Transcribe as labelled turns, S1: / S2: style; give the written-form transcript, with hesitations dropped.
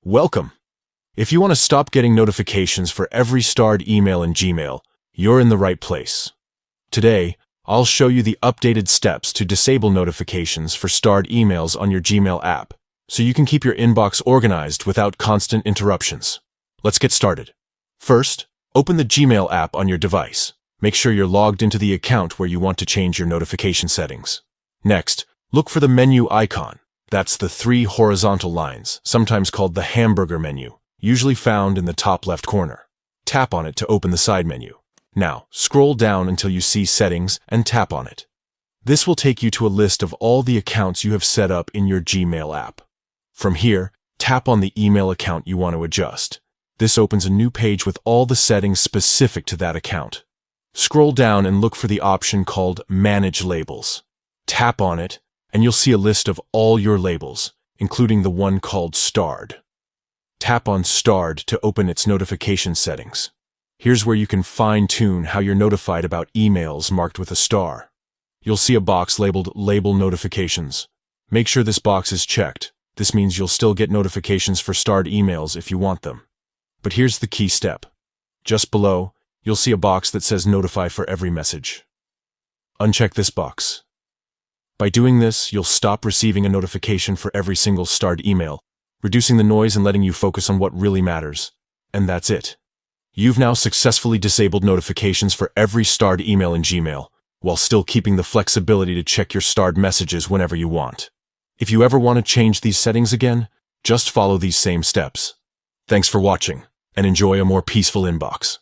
S1: Welcome! If you want to stop getting notifications for every starred email in Gmail, you're in the right place. Today, I'll show you the updated steps to disable notifications for starred emails on your Gmail app, so you can keep your inbox organized without constant interruptions. Let's get started. First, open the Gmail app on your device. Make sure you're logged into the account where you want to change your notification settings. Next, look for the menu icon. That's the 3 horizontal lines, sometimes called the hamburger menu, usually found in the top left corner. Tap on it to open the side menu. Now, scroll down until you see Settings and tap on it. This will take you to a list of all the accounts you have set up in your Gmail app. From here, tap on the email account you want to adjust. This opens a new page with all the settings specific to that account. Scroll down and look for the option called Manage Labels. Tap on it, and you'll see a list of all your labels, including the one called Starred. Tap on Starred to open its notification settings. Here's where you can fine-tune how you're notified about emails marked with a star. You'll see a box labeled Label Notifications. Make sure this box is checked. This means you'll still get notifications for starred emails if you want them. But here's the key step. Just below, you'll see a box that says Notify for every message. Uncheck this box. By doing this, you'll stop receiving a notification for every single starred email, reducing the noise and letting you focus on what really matters. And that's it. You've now successfully disabled notifications for every starred email in Gmail, while still keeping the flexibility to check your starred messages whenever you want. If you ever want to change these settings again, just follow these same steps. Thanks for watching, and enjoy a more peaceful inbox.